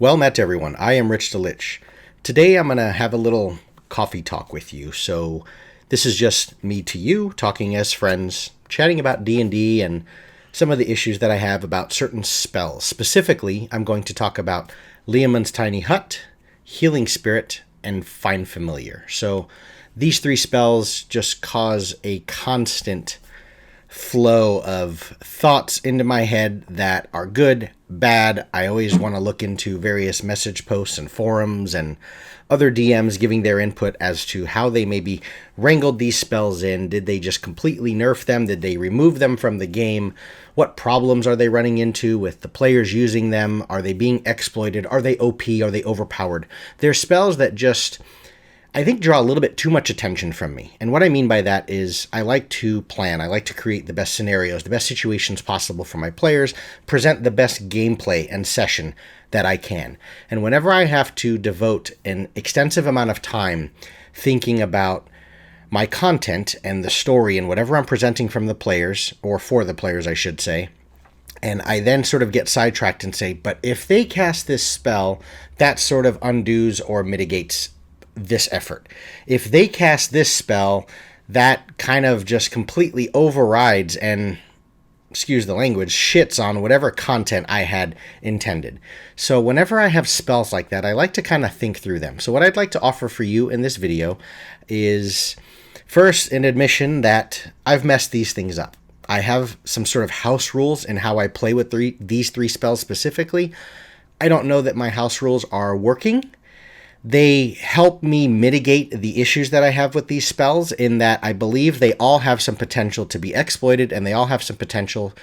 Well met, everyone. I am Rich the Lich. Today I'm going to have a little coffee talk with you. So this is just me to you, talking as friends, chatting about D&D and some of the issues that I have about certain spells. Specifically, I'm going to talk about Lehmans Tiny Hut, Healing Spirit, and Find Familiar. So these three spells just cause a constant flow of thoughts into my head that are good, bad. I always want to look into various message posts and forums and other DMs giving their input as to how they maybe wrangled these spells in. Did they just completely nerf them? Did they remove them from the game? What problems are they running into with the players using them? Are they being exploited? Are they OP? Are they overpowered? They're spells that just, I think, draw a little bit too much attention from me. And what I mean by that is I like to plan. I like to create the best scenarios, the best situations possible for my players, present the best gameplay and session that I can. And whenever I have to devote an extensive amount of time thinking about my content and the story and whatever I'm presenting from the players, or for the players, I should say, and I then sort of get sidetracked and say, but if they cast this spell, that sort of undoes or mitigates this effort. If they cast this spell, that kind of just completely overrides and, excuse the language, shits on whatever content I had intended. So whenever I have spells like that, I like to kind of think through them. So what I'd like to offer for you in this video is first an admission that I've messed these things up. I have some sort of house rules in how I play with these three spells specifically. I don't know that my house rules are working. They help me mitigate the issues that I have with these spells in that I believe they all have some potential to be exploited and they all have some potential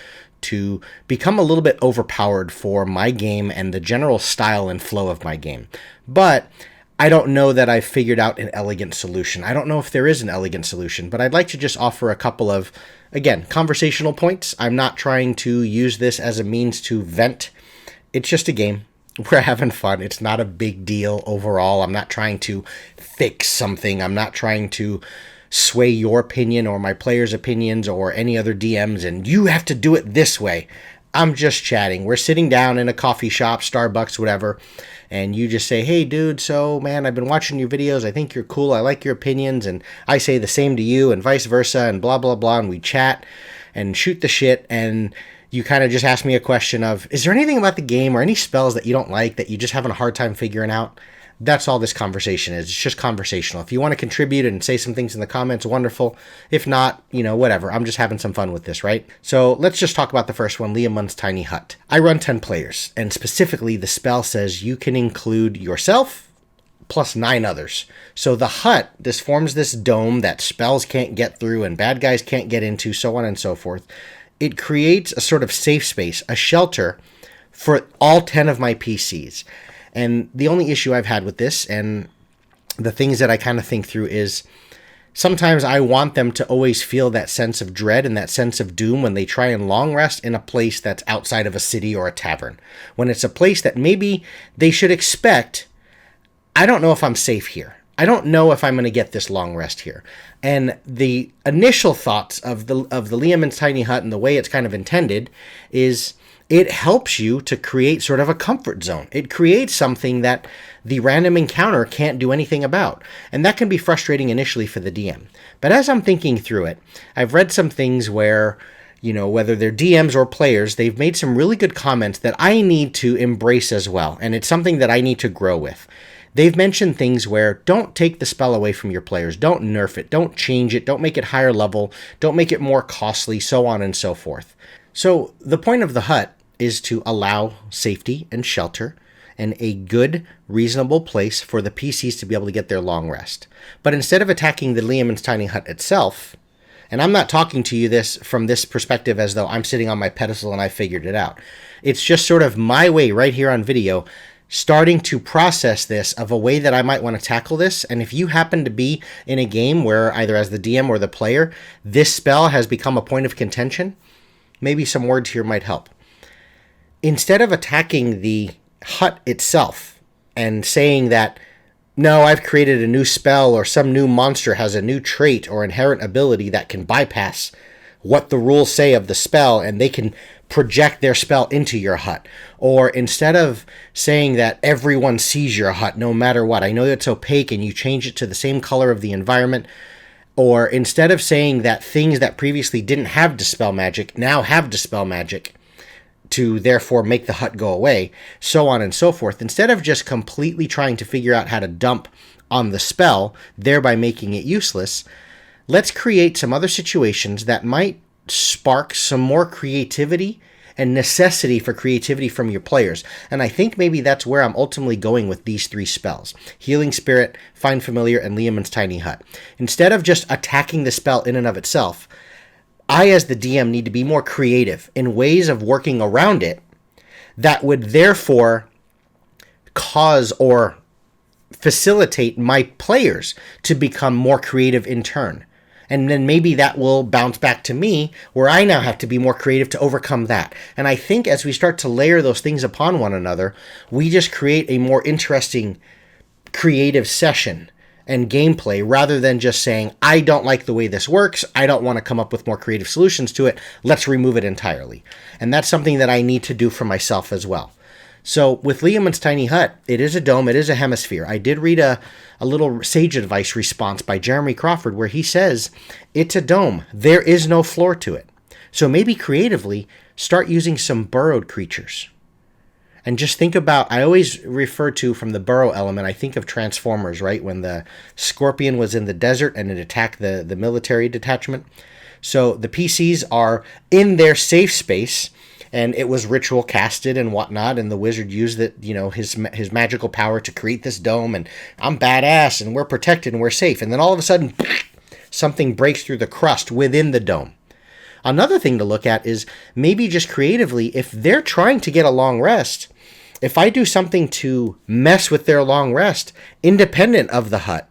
to become a little bit overpowered for my game and the general style and flow of my game. But I don't know that I've figured out an elegant solution. I don't know if there is an elegant solution, but I'd like to just offer a couple of, again, conversational points. I'm not trying to use this as a means to vent. It's just a game. We're having fun. It's not a big deal overall. I'm not trying to fix something. I'm not trying to sway your opinion or my players' opinions or any other DMs and you have to do it this way. I'm just chatting. We're sitting down in a coffee shop, Starbucks, whatever, and you just say, hey, dude, so, man, I've been watching your videos. I think you're cool. I like your opinions, and I say the same to you and vice versa and blah, blah, blah, and we chat and shoot the shit, and you kind of just ask me a question of, is there anything about the game or any spells that you don't like that you just having a hard time figuring out? That's all this conversation is. It's just conversational. If you want to contribute and say some things in the comments, wonderful. If not, whatever. I'm just having some fun with this, right? So let's just talk about the first one, Lehmans Tiny Hut. I run 10 players, and specifically the spell says you can include yourself plus 9 others. So the hut, this forms this dome that spells can't get through and bad guys can't get into, so on and so forth. It creates a sort of safe space, a shelter for all 10 of my PCs. And the only issue I've had with this and the things that I kind of think through is sometimes I want them to always feel that sense of dread and that sense of doom when they try and long rest in a place that's outside of a city or a tavern. When it's a place that maybe they should expect, I don't know if I'm safe here. I don't know if I'm going to get this long rest here. And the initial thoughts of the Lehmans Tiny Hut and the way it's kind of intended is it helps you to create sort of a comfort zone. It creates something that the random encounter can't do anything about. And that can be frustrating initially for the DM. But as I'm thinking through it, I've read some things where, whether they're DMs or players, they've made some really good comments that I need to embrace as well. And it's something that I need to grow with. They've mentioned things where don't take the spell away from your players, don't nerf it, don't change it, don't make it higher level, don't make it more costly, so on and so forth. So the point of the hut is to allow safety and shelter and a good, reasonable place for the PCs to be able to get their long rest. But instead of attacking the Lehmans Tiny Hut itself, and I'm not talking to you this from this perspective as though I'm sitting on my pedestal and I figured it out. It's just sort of my way right here on video, starting to process this of a way that I might want to tackle this. And if you happen to be in a game where either as the DM or the player, this spell has become a point of contention, maybe some words here might help. Instead of attacking the hut itself and saying that, no, I've created a new spell or some new monster has a new trait or inherent ability that can bypass what the rules say of the spell and they can project their spell into your hut. Or instead of saying that everyone sees your hut no matter what, I know it's opaque and you change it to the same color of the environment. Or instead of saying that things that previously didn't have Dispel Magic now have Dispel Magic to therefore make the hut go away, so on and so forth. Instead of just completely trying to figure out how to dump on the spell, thereby making it useless, let's create some other situations that might spark some more creativity and necessity for creativity from your players. And I think maybe that's where I'm ultimately going with these 3 spells: Healing Spirit, Find Familiar, and Lehmans Tiny Hut. Instead of just attacking the spell in and of itself, I, as the DM, need to be more creative in ways of working around it that would therefore cause or facilitate my players to become more creative in turn. And then maybe that will bounce back to me, where I now have to be more creative to overcome that. And I think as we start to layer those things upon one another, we just create a more interesting creative session and gameplay, rather than just saying, I don't like the way this works, I don't want to come up with more creative solutions to it, let's remove it entirely. And that's something that I need to do for myself as well. So with Lehmans Tiny Hut, it is a dome, it is a hemisphere. I did read a little sage advice response by Jeremy Crawford where he says, it's a dome, there is no floor to it. So maybe creatively, start using some burrowed creatures. And just think about, I always refer to, from the burrow element, I think of Transformers, right? When the Scorpion was in the desert and it attacked the military detachment. So the PCs are in their safe space, and it was ritual casted and whatnot, and the wizard used it, his magical power to create this dome, and I'm badass, and we're protected, and we're safe. And then all of a sudden, something breaks through the crust within the dome. Another thing to look at is maybe just creatively, if they're trying to get a long rest, if I do something to mess with their long rest, independent of the hut,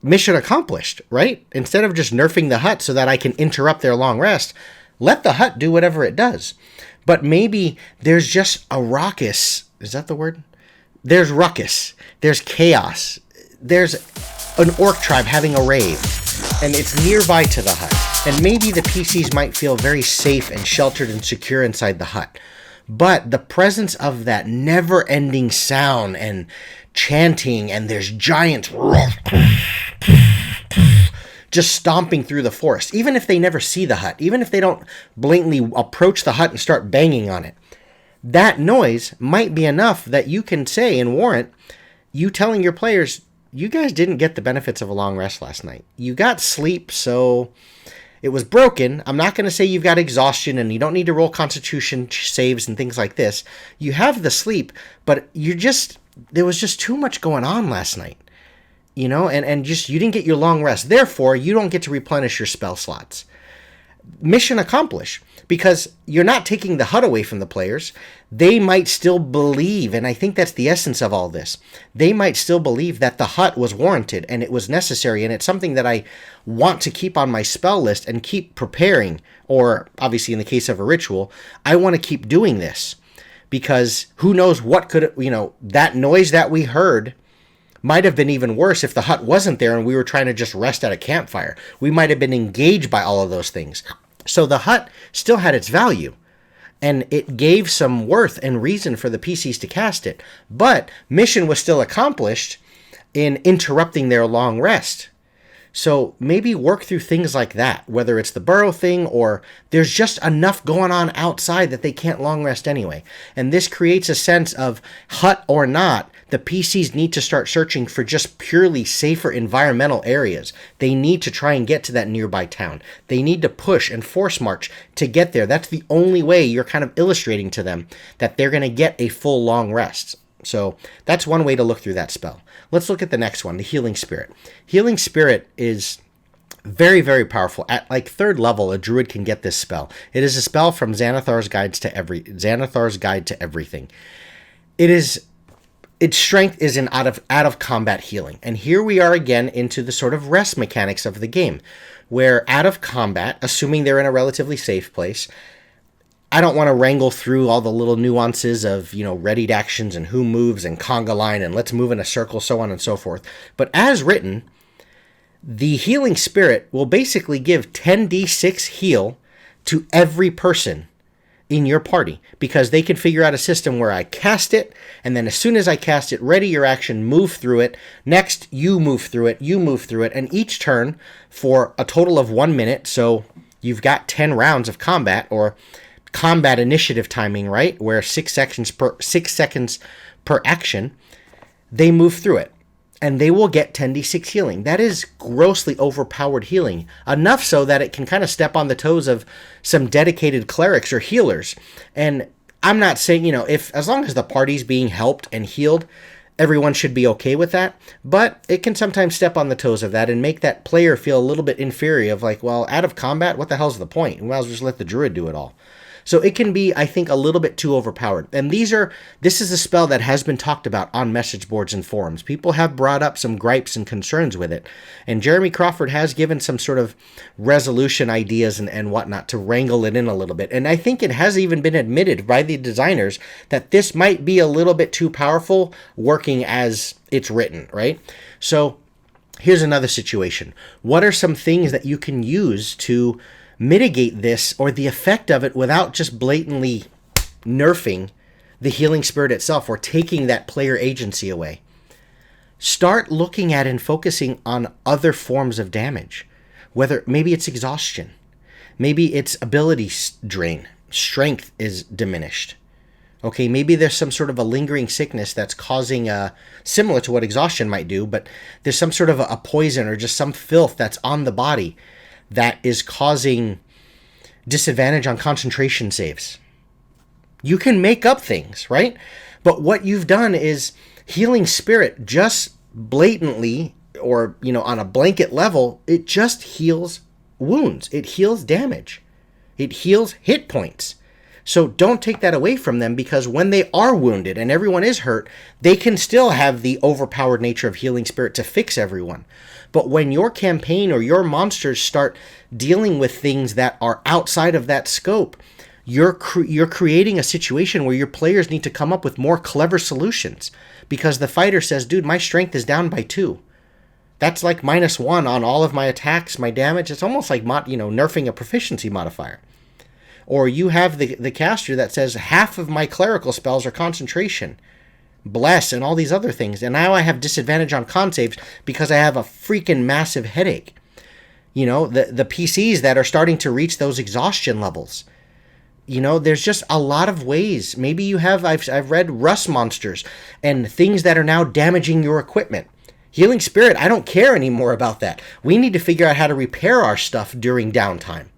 mission accomplished, right? Instead of just nerfing the hut so that I can interrupt their long rest, let the hut do whatever it does. But maybe there's just a raucous, is that the word? There's ruckus, there's chaos, there's an orc tribe having a rave, and it's nearby to the hut. And maybe the PCs might feel very safe and sheltered and secure inside the hut. But the presence of that never-ending sound and chanting, and there's giants just stomping through the forest, even if they never see the hut, even if they don't blatantly approach the hut and start banging on it, that noise might be enough that you can say and warrant you telling your players, you guys didn't get the benefits of a long rest last night. You got sleep, so it was broken. I'm not going to say you've got exhaustion and you don't need to roll constitution saves and things like this. You have the sleep, but there was just too much going on last night. And just you didn't get your long rest. Therefore, you don't get to replenish your spell slots. Mission accomplished, because you're not taking the hut away from the players. They might still believe, and I think that's the essence of all this, they might still believe that the hut was warranted and it was necessary, and it's something that I want to keep on my spell list and keep preparing, or obviously in the case of a ritual, I want to keep doing this, because who knows what could, that noise that we heard might have been even worse if the hut wasn't there and we were trying to just rest at a campfire. We might have been engaged by all of those things. So the hut still had its value, and it gave some worth and reason for the PCs to cast it. But mission was still accomplished in interrupting their long rest. So maybe work through things like that, whether it's the burrow thing or there's just enough going on outside that they can't long rest anyway. And this creates a sense of, hut or not, the PCs need to start searching for just purely safer environmental areas. They need to try and get to that nearby town. They need to push and force march to get there. That's the only way you're kind of illustrating to them that they're going to get a full long rest. So that's one way to look through that spell. Let's look at the next one, the Healing Spirit. Healing Spirit is very, very powerful. At like 3rd level, a druid can get this spell. It is a spell from Xanathar's Guide to Everything. Its strength is in out of combat healing. And here we are again into the sort of rest mechanics of the game, where out of combat, assuming they're in a relatively safe place, I don't want to wrangle through all the little nuances of, readied actions and who moves and conga line and let's move in a circle, so on and so forth. But as written, the Healing Spirit will basically give 10d6 heal to every person in your party, because they can figure out a system where I cast it, and then as soon as I cast it, ready your action, move through it. Next, you move through it, you move through it, and each turn for a total of 1 minute. So you've got 10 rounds of combat, or combat initiative timing, right? Where 6 seconds per action, they move through it. And they will get 10d6 healing. That is grossly overpowered healing. Enough so that it can kind of step on the toes of some dedicated clerics or healers. And I'm not saying, if as long as the party's being helped and healed, everyone should be okay with that. But it can sometimes step on the toes of that and make that player feel a little bit inferior of like, well, out of combat, what the hell's the point? We might as well just let the druid do it all. So it can be, I think, a little bit too overpowered. And this is a spell that has been talked about on message boards and forums. People have brought up some gripes and concerns with it. And Jeremy Crawford has given some sort of resolution ideas and whatnot to wrangle it in a little bit. And I think it has even been admitted by the designers that this might be a little bit too powerful working as it's written, right? So here's another situation. What are some things that you can use to mitigate this or the effect of it without just blatantly nerfing the healing spirit itself or taking that player agency away? Start looking at and focusing on other forms of damage. Whether maybe it's exhaustion, maybe it's ability drain, strength is diminished. Okay, maybe there's some sort of a lingering sickness that's causing similar to what exhaustion might do, but there's some sort of a poison or just some filth that's on the body that is causing disadvantage on concentration saves. You can make up things, right? But what you've done is healing spirit just blatantly, or on a blanket level, it just heals wounds. It heals damage. It heals hit points. So don't take that away from them, because when they are wounded and everyone is hurt, they can still have the overpowered nature of healing spirit to fix everyone. But when your campaign or your monsters start dealing with things that are outside of that scope, you're creating a situation where your players need to come up with more clever solutions, because the fighter says, dude, my strength is down by 2. That's like -1 on all of my attacks, my damage. It's almost like nerfing a proficiency modifier. Or you have the caster that says half of my clerical spells are concentration, bless, and all these other things. And now I have disadvantage on con saves because I have a freaking massive headache. The PCs that are starting to reach those exhaustion levels. There's just a lot of ways. Maybe you have, I've read rust monsters and things that are now damaging your equipment. Healing spirit, I don't care anymore about that. We need to figure out how to repair our stuff during downtime.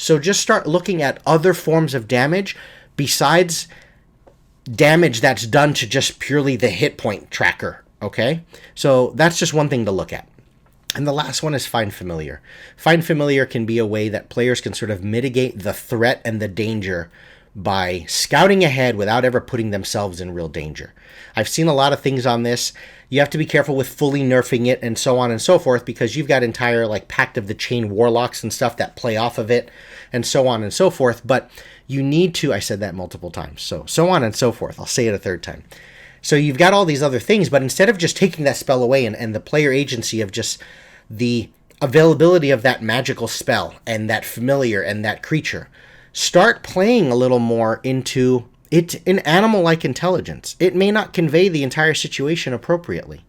So just start looking at other forms of damage besides damage that's done to just purely the hit point tracker, okay? So that's just one thing to look at. And the last one is Find Familiar. Find Familiar can be a way that players can sort of mitigate the threat and the danger by scouting ahead without ever putting themselves in real danger. I've seen a lot of things on this. You have to be careful with fully nerfing it and so on and so forth, because you've got entire Pact of the Chain warlocks and stuff that play off of it and so on and so forth. But you need to, I said that multiple times, so on and so forth. I'll say it a third time. So you've got all these other things, but instead of just taking that spell away and the player agency of just the availability of that magical spell and that familiar and that creature, start playing a little more into it, an animal-like intelligence. It may not convey the entire situation appropriately.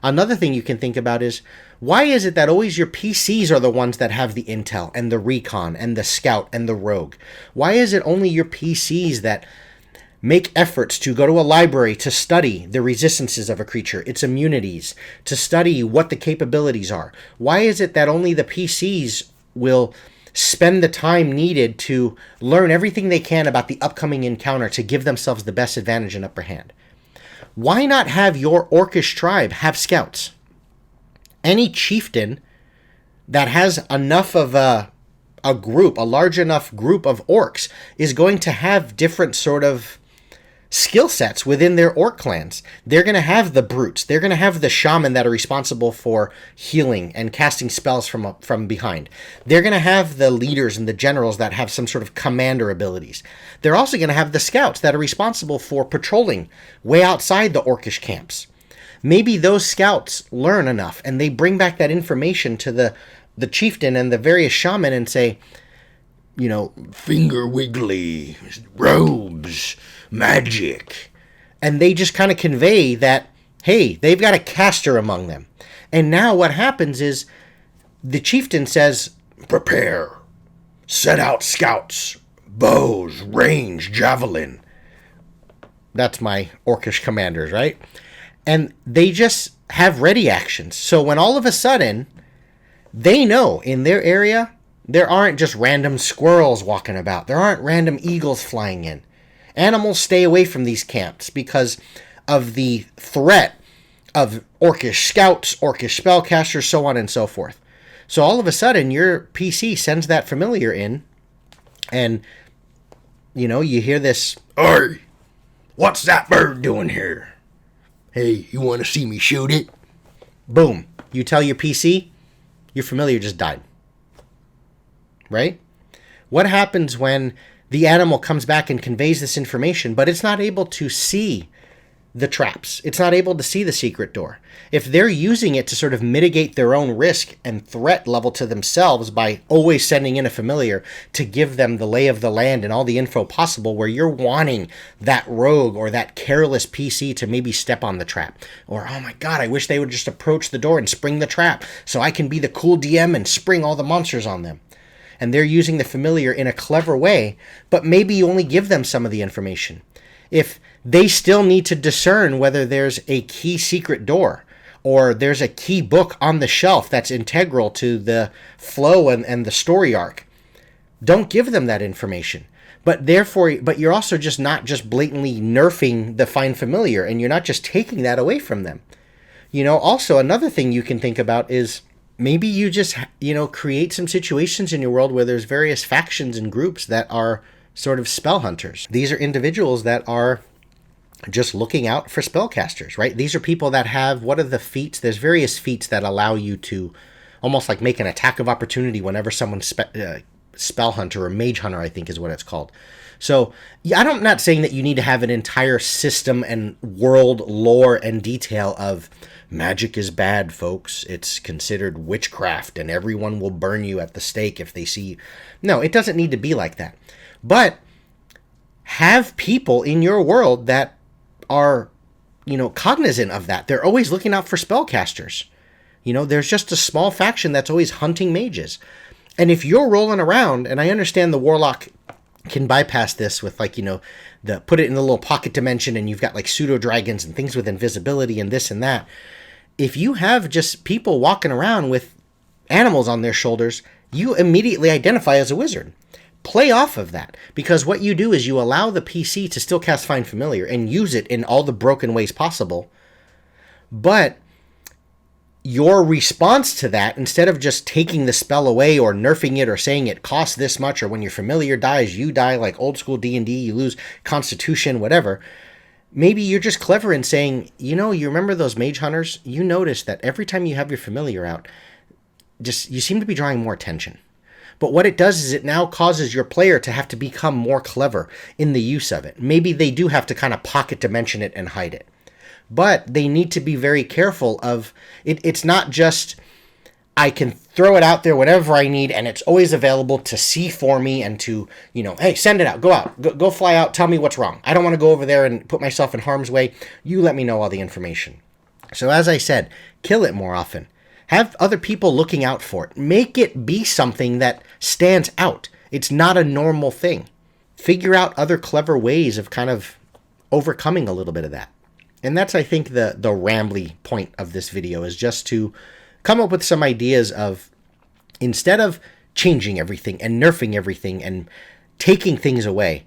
Another thing you can think about is, why is it that always your PCs are the ones that have the intel and the recon and the scout and the rogue? Why is it only your PCs that make efforts to go to a library to study the resistances of a creature, its immunities, to study what the capabilities are? Why is it that only the PCs will spend the time needed to learn everything they can about the upcoming encounter to give themselves the best advantage and upper hand? Why not have your orcish tribe have scouts? Any chieftain that has enough of a group, a large enough group of orcs, is going to have different sort of skill sets within their orc clans. They're going to have the brutes. They're going to have the shaman that are responsible for healing and casting spells from behind. They're going to have the leaders and the generals that have some sort of commander abilities. They're also going to have the scouts that are responsible for patrolling way outside the orcish camps. Maybe those scouts learn enough and they bring back that information to the chieftain and the various shaman and say, finger wiggly, robes, magic. And they just kind of convey that, hey, they've got a caster among them. And now what happens is the chieftain says, prepare, set out scouts, bows, range, javelin. That's my orcish commanders, right? And they just have ready actions. So when all of a sudden they know in their area, there aren't just random squirrels walking about. There aren't random eagles flying in. Animals stay away from these camps because of the threat of orcish scouts, orcish spellcasters, so on and so forth. So all of a sudden, your PC sends that familiar in, and, you hear this, "Oi, what's that bird doing here? Hey, you want to see me shoot it?" Boom. You tell your PC, your familiar just died. Right? What happens when the animal comes back and conveys this information, but it's not able to see the traps? It's not able to see the secret door. If they're using it to sort of mitigate their own risk and threat level to themselves by always sending in a familiar to give them the lay of the land and all the info possible, where you're wanting that rogue or that careless PC to maybe step on the trap. Or, oh my god, I wish they would just approach the door and spring the trap so I can be the cool DM and spring all the monsters on them. And they're using the familiar in a clever way, but maybe you only give them some of the information. If they still need to discern whether there's a key secret door or there's a key book on the shelf that's integral to the flow and the story arc, don't give them that information. But you're also just not just blatantly nerfing the fine familiar, and you're not just taking that away from them. Also another thing you can think about is, maybe you just, create some situations in your world where there's various factions and groups that are sort of spell hunters. These are individuals that are just looking out for spellcasters, right? These are people that have, what are the feats? There's various feats that allow you to almost like make an attack of opportunity whenever someone's spell hunter or mage hunter, I think is what it's called. So yeah, I'm not saying that you need to have an entire system and world lore and detail of magic is bad, folks. It's considered witchcraft and everyone will burn you at the stake if they see you. No, it doesn't need to be like that. But have people in your world that are, cognizant of that. They're always looking out for spellcasters. There's just a small faction that's always hunting mages. And if you're rolling around, and I understand the warlock can bypass this with put it in the little pocket dimension and you've got like pseudo dragons and things with invisibility and this and that. If you have just people walking around with animals on their shoulders, you immediately identify as a wizard. Play off of that, because what you do is you allow the PC to still cast Find Familiar and use it in all the broken ways possible. But your response to that, instead of just taking the spell away or nerfing it or saying it costs this much, or when your familiar dies, you die like old school D&D, you lose constitution, whatever. Maybe you're just clever in saying, you remember those mage hunters? You notice that every time you have your familiar out, you seem to be drawing more attention. But what it does is it now causes your player to have to become more clever in the use of it. Maybe they do have to kind of pocket dimension it and hide it. But they need to be very careful of it. It's not just, I can throw it out there whenever I need, and it's always available to see for me and to, hey, send it out, go fly out, tell me what's wrong. I don't want to go over there and put myself in harm's way. You let me know all the information. So as I said, kill it more often. Have other people looking out for it. Make it be something that stands out. It's not a normal thing. Figure out other clever ways of kind of overcoming a little bit of that. And that's, I think, the rambly point of this video, is just to come up with some ideas of, instead of changing everything and nerfing everything and taking things away,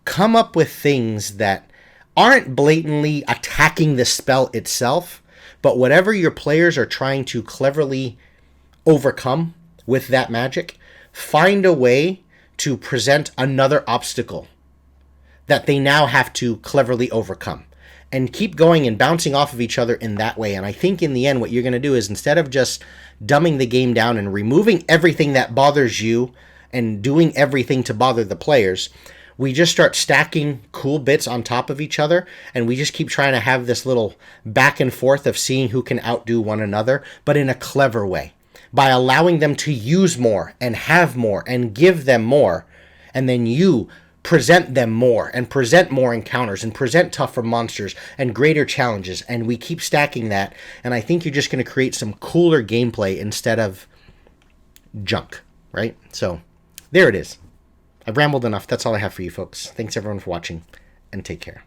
come up with things that aren't blatantly attacking the spell itself, but whatever your players are trying to cleverly overcome with that magic, find a way to present another obstacle that they now have to cleverly overcome. And keep going and bouncing off of each other in that way. And I think in the end, what you're going to do is, instead of just dumbing the game down and removing everything that bothers you and doing everything to bother the players, we just start stacking cool bits on top of each other, and we just keep trying to have this little back and forth of seeing who can outdo one another, but in a clever way. By allowing them to use more and have more and give them more, and then you present them more and present more encounters and present tougher monsters and greater challenges, and we keep stacking that, and I think you're just going to create some cooler gameplay instead of junk, right? So there it is. I've rambled enough. That's all I have for you folks. Thanks everyone for watching, and take care.